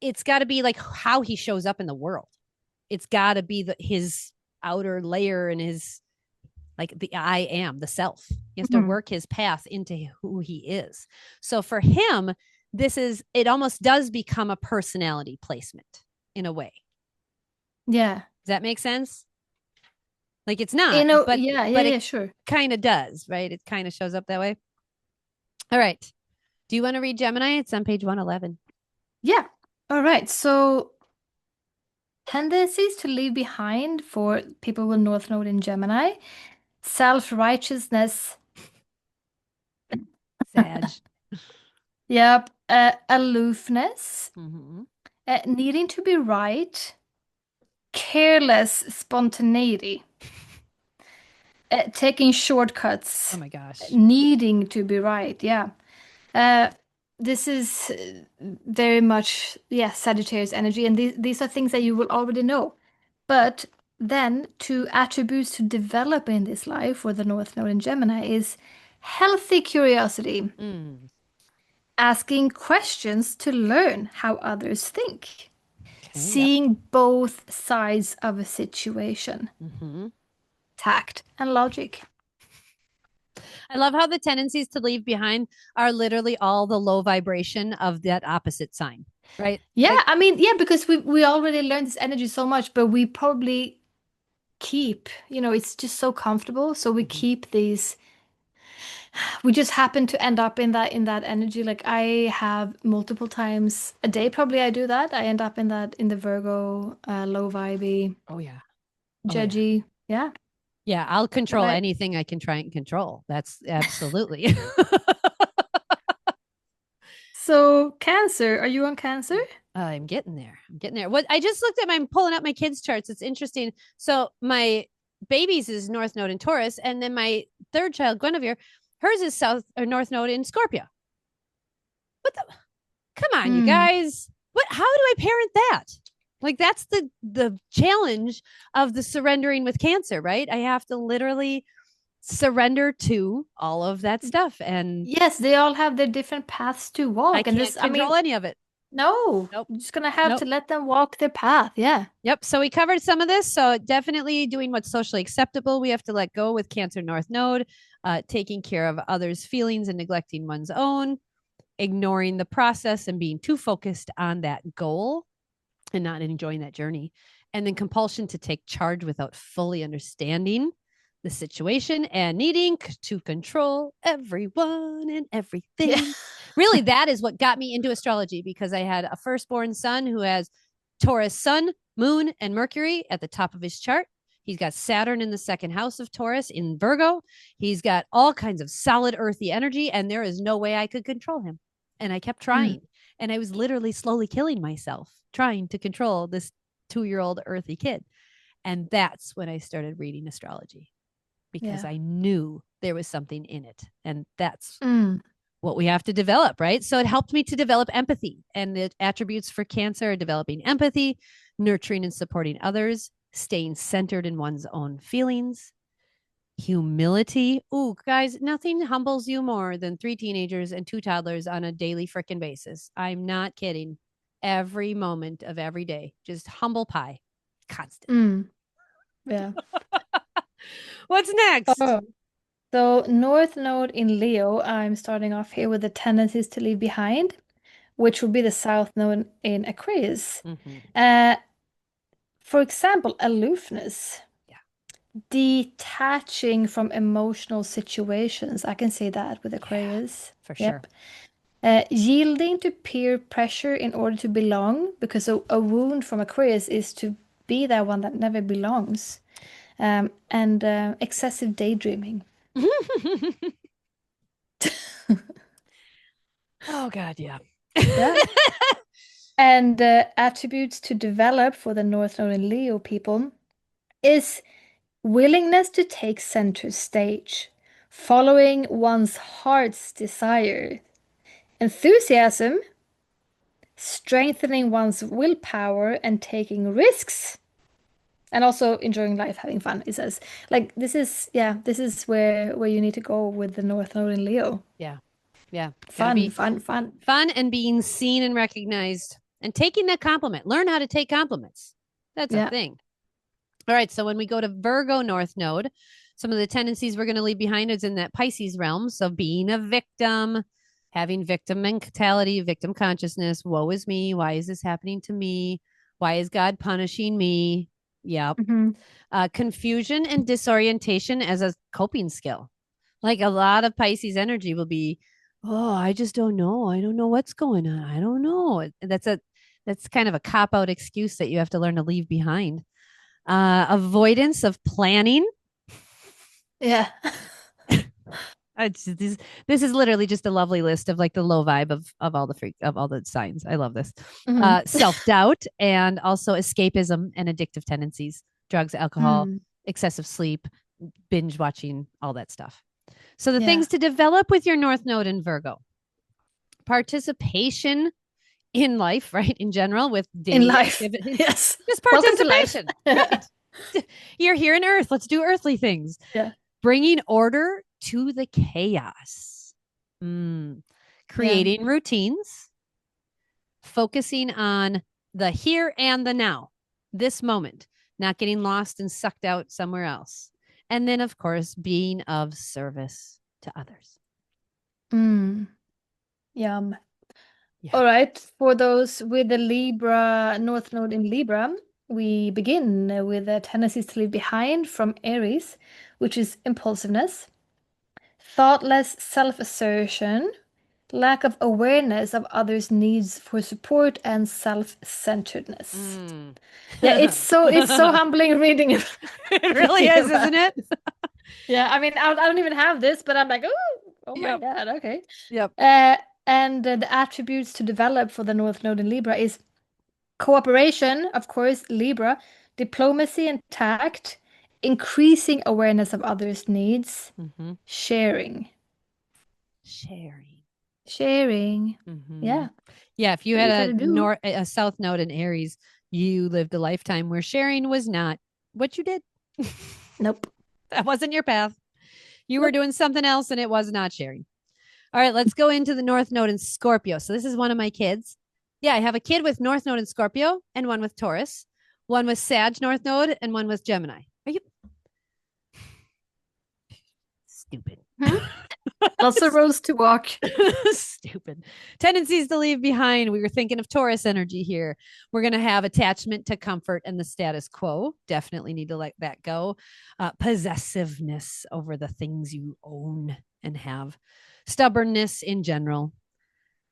it's got to be like how he shows up in the world. It's got to be his outer layer and his, like the I am, the self. He has to work his path into who he is. So for him, it almost does become a personality placement in a way. Yeah. Does that make sense? Like it's not, but it sure. Kind of does, right? It kind of shows up that way. All right. Do you want to read Gemini? It's on page 111. Yeah. All right. So tendencies to leave behind for people with North Node in Gemini: self-righteousness. Sag. Yep. Aloofness, Hmm. needing to be right, careless spontaneity, taking Oh shortcuts, my gosh. needing to be right. Yeah. Uh, this is very much, yeah, Sagittarius energy, and these are things that you will already know. But then, two attributes to develop in this life for the North Node in Gemini is healthy curiosity, Mm, asking questions to learn how others think, okay. Yep. seeing both sides of a situation, Hmm. tact and logic. I love how the tendencies to leave behind are literally all the low vibration of that opposite sign, right? Yeah, Like, I mean, yeah, because we already learned this energy so much, but we probably keep, it's just so comfortable. So we mhm. keep these, we just happen to end up in that energy. Like I have multiple times a day, probably I do that. I end up in the Virgo, low vibey, Oh yeah. Oh yeah. judgy. Yeah. Yeah, I'll But control anything I can try and control. That's absolutely. so Cancer, are you on Cancer? I'm getting there. I'm getting there. What I just looked at I'm pulling up my kids' charts. It's interesting. So my baby's is North Node in Taurus, and then my third child, Guinevere, hers is South or North Node in Scorpio. What the come on, you Hmm. guys. What how do I parent that? Like that's the challenge of the surrendering with cancer, right? I have to literally surrender to all of that stuff. And Yes, they all have their different paths to I walk. And can't this, I mean, control any of it. no, Nope. you're just gonna have Nope. to let them walk their path. Yeah. Yep. So we covered some of this. So definitely doing what's socially acceptable. We have to let go with Cancer North Node, taking care of others' feelings and neglecting one's own, ignoring the process and being too focused on that goal and not enjoying that journey. And then compulsion to take charge without fully understanding the situation and needing to control everyone and Yeah. everything. Really, that is what got me into astrology because I had a firstborn son who has Taurus sun, moon, and Mercury at the top of his chart. He's got Saturn in the second house of Taurus in Virgo. He's got all kinds of solid earthy energy, and there is no way I could control him. And I kept Mm, trying. And I was literally slowly killing myself trying to control this 2 year old earthy kid. And that's when I started reading astrology because yeah. I knew there was something in it. And that's Mm, what we have to develop, right? So it helped me to develop empathy. And the attributes for Cancer are developing empathy, nurturing and supporting others, staying centered in one's own feelings, humility. Ooh, guys, nothing humbles you more than 3 teenagers and 2 toddlers on a daily freaking basis. I'm not kidding. Every moment of every day, just humble pie, constant. mm, yeah. What's next? Oh. So North Node in Leo, I'm starting off here with the tendencies to leave behind, which would be the South Node in Aquarius. Mm-hmm. Uh, for example, aloofness, Yeah, detaching from emotional situations. I can say that with yeah, Aquarius. for sure. Yep. Yielding to peer pressure in order to belong, because a wound from Aquarius is to be that one that never belongs. And excessive daydreaming. Oh God, yeah. Yeah. And attributes to develop for the North Node and Leo people is willingness to take center stage, following one's heart's desire, enthusiasm, strengthening one's willpower, and taking risks. And also enjoying life, having fun, it says. Like this is, yeah, this is where you need to go with the North Node in Leo. Yeah, yeah. Got to Fun, be fun, fun. fun and being seen and recognized and taking that compliment. Learn how to take compliments. That's a Yeah. thing. All right. So when we go to Virgo North Node, some of the tendencies we're going to leave behind is in that Pisces realm. So being a victim, having victim mentality, victim consciousness. Woe is me. Why is this happening to me? Why is God punishing me? Yep. Hmm. Confusion and disorientation as a coping skill. Like a lot of Pisces energy will be, oh, I just don't know. I don't know what's going on. I don't know. That's kind of a cop out excuse that you have to learn to leave behind. Avoidance of planning. Yeah. This is literally just a lovely list of like the low vibe of all the signs. I love this. Mhm. Self-doubt and also escapism and addictive tendencies, drugs, alcohol, Mm. excessive sleep, binge watching, all that stuff. So the Yeah. things to develop with your North Node in Virgo: participation in life, right? In general, with In daily life. activities, Yes. just Welcome to life. participation, right? You're here in Earth. Let's do earthly things. Yeah. Bringing order to the chaos. Mm. Yeah. Creating routines, focusing on the here and the now, this moment, not getting lost and sucked out somewhere else. And then, of course, being of service to others. Mm. Yum. Yeah. All right. For those with the Libra, North Node in Libra, we begin with the tendencies to leave behind from Aries, which is impulsiveness, thoughtless self-assertion, lack of awareness of others' needs for support, and self-centeredness. Mm. Yeah, it's so humbling reading it. It really Reading is, about. isn't it? Yeah, I mean, I don't even have this, but I'm like, oh my Yep. God, okay. Yep. Uh, and the attributes to develop for the North Node in Libra is cooperation, of course, Libra, diplomacy and tact, increasing awareness of others' needs, Mm-hmm. sharing. Sharing. Sharing. Mm-hmm. Yeah, Yeah. If you what you had gotta do. a south node in Aries, you lived a lifetime where sharing was not what you did. Nope. That wasn't your path. You were Nope. doing something else, and it was not sharing. All right, let's go into the North Node in Scorpio. So this is one of my kids. Yeah, I have a kid with North Node in Scorpio and one with Taurus, one with Sag North Node, and one with Gemini. Are you stupid? Hmm? Lots of roads to walk. Stupid. Tendencies to leave behind. We were thinking of Taurus energy here. We're going to have attachment to comfort and the status quo. Definitely need to let that go. Possessiveness over the things you own and have. Stubbornness in general.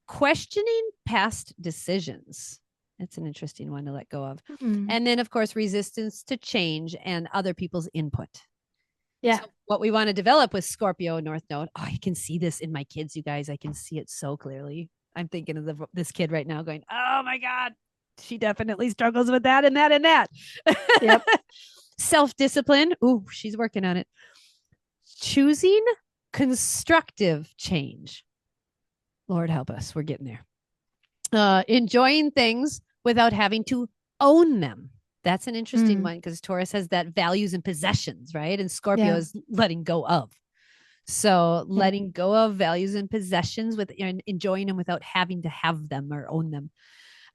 Questioning past decisions. That's an interesting one to let go of. Hmm. And then, of course, resistance to change and other people's input. Yeah. So what we want to develop with Scorpio North Node, oh, I can see this in my kids, you guys. I can see it so clearly. I'm thinking of this kid right now going, oh my God, she definitely struggles with that and that and that. Yep. Self-discipline. Ooh, she's working on it. Choosing constructive change. Lord help us. We're getting there. Enjoying things without having to own them. That's an interesting one because Taurus has that values and possessions, right? And Scorpio Yeah. is letting go of. So Yeah. letting go of values and possessions with and enjoying them without having to have them or own them.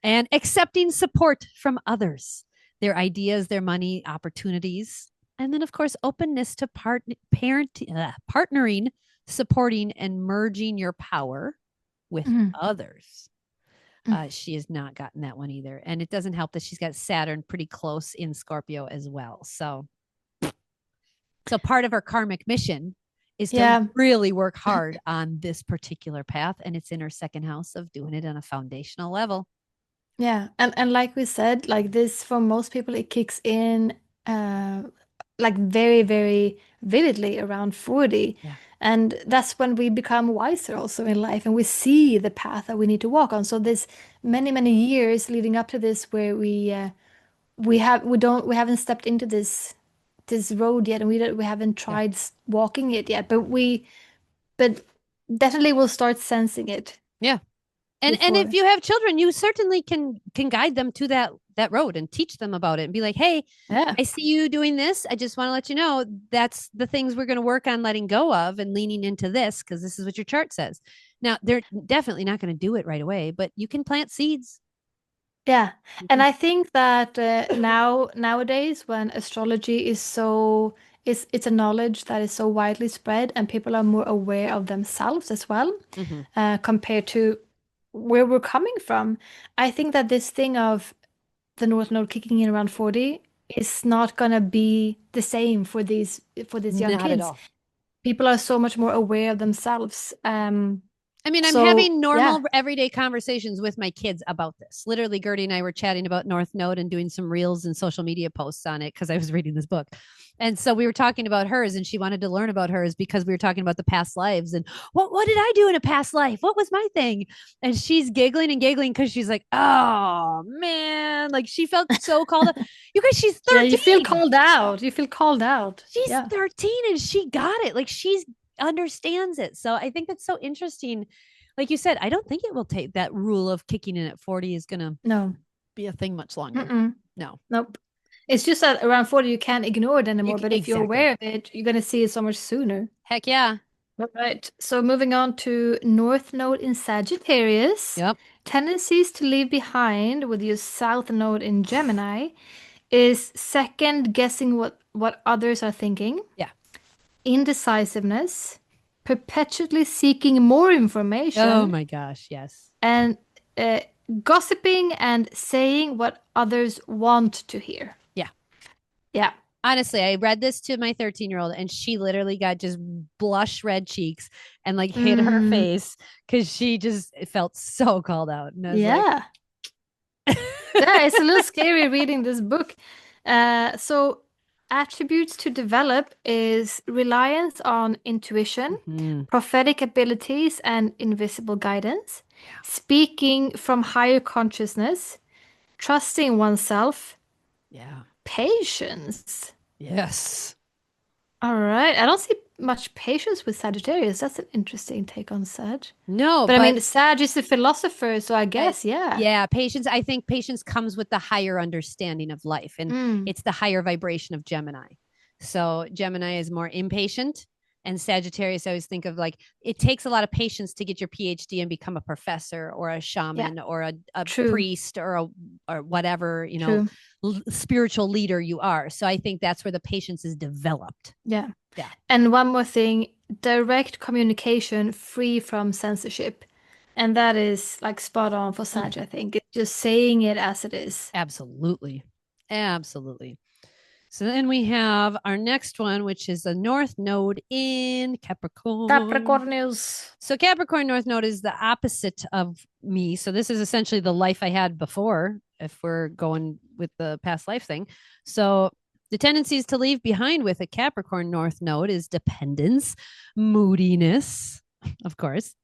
And accepting support from others, their ideas, their money, opportunities. And then, of course, openness to partnering, supporting, and merging your power with Mhm. others. She has not gotten that one either. And it doesn't help that she's got Saturn pretty close in Scorpio as well. So part of her karmic mission is to Yeah. really work hard on this particular path. And it's in her second house of doing it on a foundational level. Yeah. And like we said, like this for most people it kicks in like very, very vividly around 40. Yeah. And that's when we become wiser also in life and we see the path that we need to walk on. So there's many, many years leading up to this where we haven't stepped into this road yet and we haven't Yeah. tried walking it yet, but definitely we'll start sensing it Yeah. And if before. you have children, you certainly can guide them to that road and teach them about it and be like, hey, Yeah. I see you doing this. I just want to let you know that's the things we're going to work on letting go of and leaning into this because this is what your chart says. Now, they're definitely not going to do it right away, but you can plant seeds. Yeah. You And can, I think that nowadays when astrology is so it's a knowledge that is so widely spread and people are more aware of themselves as well, Mhm. compared to where we're coming from. I think that this thing of the North Node kicking in around 40 is not gonna be the same for these young Not at kids. all. People are so much more aware of themselves. I mean, I'm So having normal yeah. everyday conversations with my kids about this. Literally, Gertie and I were chatting about North Node and doing some reels and social media posts on it because I was reading this book. And so we were talking about hers, and she wanted to learn about hers because we were talking about the past lives and what did I do in a past life? What was my thing? And she's giggling and giggling because she's like, oh man, like she felt so called. You guys, she's Yeah, you feel 13. called out. You feel called out. She's Yeah. 13 and she got it. Like she's understands it. So I think that's so interesting. Like you said, I don't think it will take that rule of kicking in at 40 is going to No. be a thing much longer. Mm-mm. No. Nope. It's just that around 40 you can't ignore it anymore, but if you're Exactly. aware of it, you're going to see it so much sooner. Heck yeah. All right. So moving on to North Node in Sagittarius. Yep. Tendencies to leave behind with your South Node in Gemini is second guessing what others are thinking, Yeah. indecisiveness, perpetually seeking more Oh information, my gosh. Yes. and uh, gossiping and saying what others want to hear. Yeah. Yeah. Honestly, I read this to my 13-year-old and she literally got just blush red cheeks and like hid her Mm, face because she just felt so called out. And I was like, yeah. Yeah, it's a little scary reading this book. So attributes to develop is reliance on intuition, mhm. prophetic abilities, and invisible guidance, Yeah. speaking from higher consciousness, trusting oneself, Yeah. patience. Yes. All right. I don't see much patience with Sagittarius. That's an interesting take on Sag. No, But I but mean, Sag is a philosopher, so I I, guess, yeah. yeah, patience. I think patience comes with the higher understanding of life, and Mm, it's the higher vibration of Gemini. So Gemini is more impatient, and Sagittarius, I always think of like it takes a lot of patience to get your PhD and become a professor or a yeah, shaman or a true, priest or whatever true. spiritual leader you are. So I think that's where the patience is developed. Yeah. Yeah. And one more thing, direct communication free from censorship. And that is like spot on for Sag, I think. It's just saying it as it is. Absolutely. Absolutely. So then we have our next one, which is the North Node in Capricorn. Capricornius. So Capricorn North Node is the opposite of me. So this is essentially the life I had before, if we're going with the past life thing. So the tendencies to leave behind with a Capricorn North Node is dependence, moodiness, of course,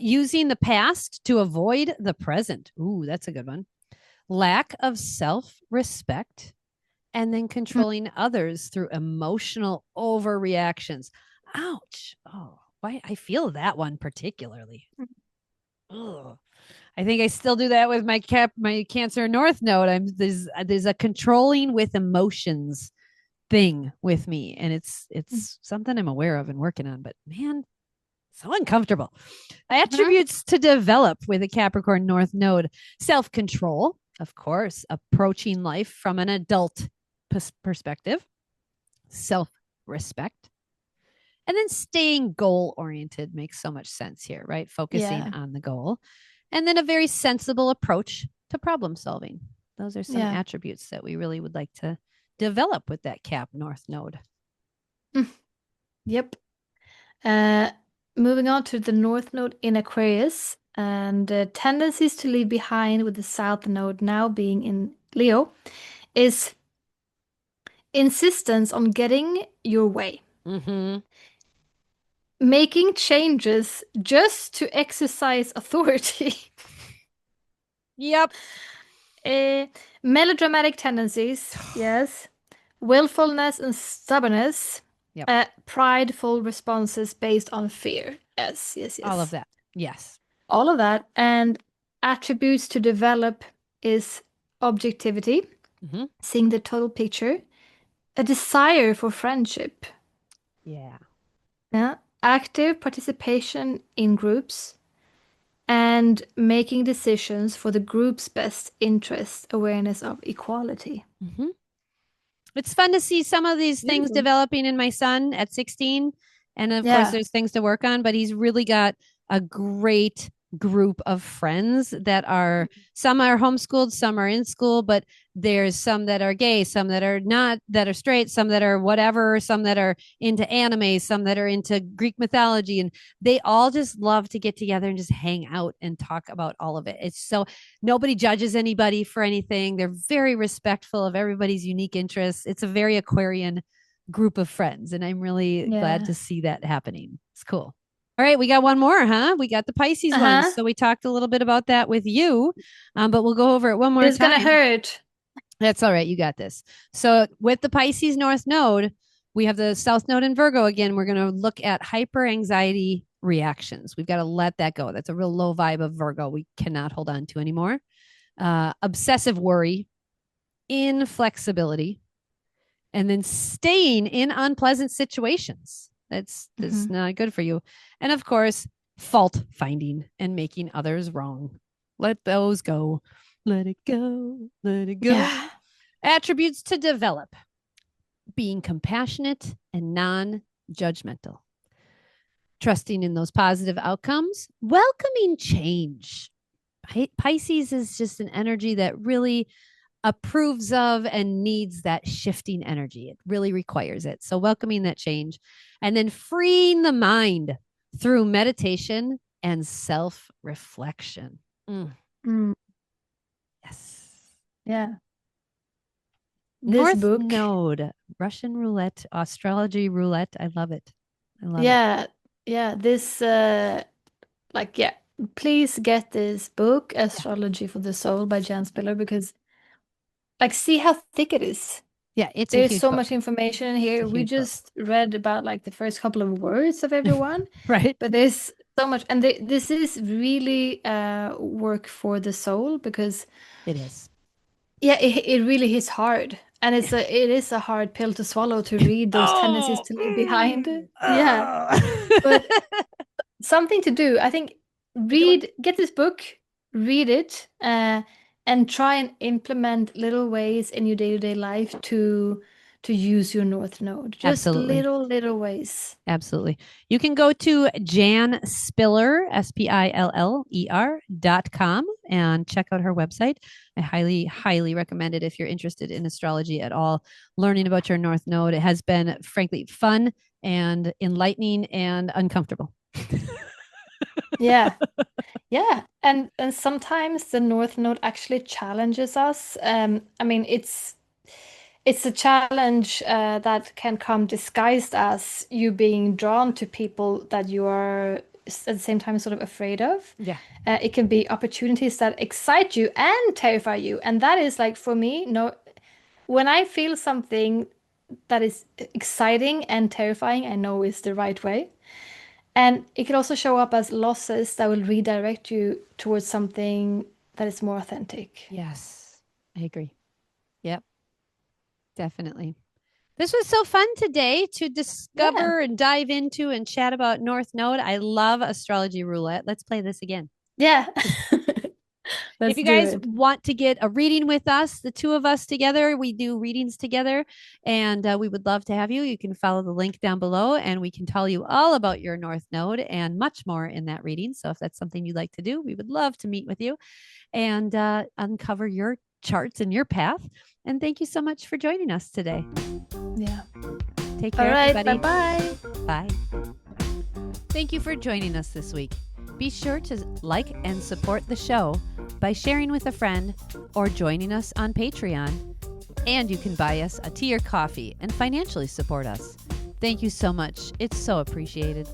using the past to avoid the present. Ooh, that's a good one. Lack of self respect, and then Mm, controlling others through emotional overreactions. Ouch. Oh, why I feel that one particularly. Ugh. I think I still do that with my Cancer North Node. There's a controlling with emotions thing with me, and it's something I'm aware of and working on. But man, so uncomfortable. mhm. Attributes to develop with a Capricorn North Node: self control, of course, approaching life from an adult perspective, self respect, and then staying goal oriented makes so much sense here, right? Focusing Yeah, on the goal, and then a very sensible approach to problem solving. Those are some yeah. attributes that we really would like to develop with that Cap North Node. Mm, yep. Uh, moving on to the North Node in Aquarius and tendencies to leave behind with the South Node now being in Leo is insistence on getting your way, Mm-hmm. making changes just to exercise authority. Yep. Eh, melodramatic tendencies, yes. Willfulness and stubbornness. Yep. Prideful responses based on fear. Yes, yes, All of yes. that. Yes. All of that. And attributes to develop is objectivity, Mm-hmm. seeing the total picture, a desire for friendship, Yeah. yeah, active participation in groups, and making decisions for the group's best interest, awareness of equality. Mm-hmm. It's fun to see some of these things Beautiful. developing in my son at 16. And of course, Yeah. there's things to work on, but he's really got a great group of friends that are, some are homeschooled, some are in school, but there's some that are gay, some that are not, that are straight, some that are whatever, some that are into anime, some that are into Greek mythology. And they all just love to get together and just hang out and talk about all of it. It's so nobody judges anybody for anything. They're very respectful of everybody's unique interests. It's a very Aquarian group of friends. And I'm really glad to see that happening. It's cool. All right, we got one more, huh? We got the Pisces one. So we talked a little bit about that with you, but we'll go over it one more time. It's going to hurt. That's all right. You got this. So with the Pisces North Node, we have the South Node in Virgo again. We're going to look at hyper anxiety reactions. We've got to let that go. That's a real low vibe of Virgo. We cannot hold on to anymore. Obsessive worry, inflexibility, and then staying in unpleasant situations. That's not good for you. And of course, fault finding and making others wrong. Let those go. Let it go. Let it go. Yeah. Attributes to develop: being compassionate and non-judgmental, trusting in those positive outcomes, welcoming change. Pisces is just an energy that really approves of and needs that shifting energy. It really requires it. So welcoming that change, and then freeing the mind through meditation and self-reflection. Yes. Yeah. North Node, Russian roulette, astrology roulette. I love it. I love it. Yeah. This, please get this book, Astrology for the Soul by Jan Spiller, because see how thick it is. Yeah, there's so much information in here. We just read about the first couple of words of everyone. Right. But there's so much, and this is really work for the soul, because it is. Yeah, it really hits hard. And it is a hard pill to swallow, to read those tendencies to leave behind. Yeah. But something to do. I think get this book, read it, and try and implement little ways in your day-to-day life to use your North Node. Just little ways. Absolutely. You can go to Jan Spiller, SPILLER.com, and check out her website. I highly, highly recommend it if you're interested in astrology at all. Learning about your North Node. It has been, frankly, fun and enlightening and uncomfortable. Yeah. Yeah. And sometimes the North Node actually challenges us. I mean, it's a challenge that can come disguised as you being drawn to people that you are at the same time sort of afraid of. Yeah. It can be opportunities that excite you and terrify you. And that is for me, when I feel something that is exciting and terrifying, I know is the right way. And it can also show up as losses that will redirect you towards something that is more authentic. Yes, I agree. Yep, definitely. This was so fun today to discover and dive into and chat about North Node. I love astrology roulette. Let's play this again. Yeah. If you guys want to get a reading with us, the two of us together, we do readings together, and we would love to have you. You can follow the link down below, and we can tell you all about your North Node and much more in that reading. So if that's something you'd like to do, we would love to meet with you and uncover your charts and your path. And thank you so much for joining us today. Yeah. Take care, all right, everybody. Bye-bye. Bye. Thank you for joining us this week. Be sure to like and support the show by sharing with a friend or joining us on Patreon. And you can buy us a tea or coffee and financially support us. Thank you so much. It's so appreciated.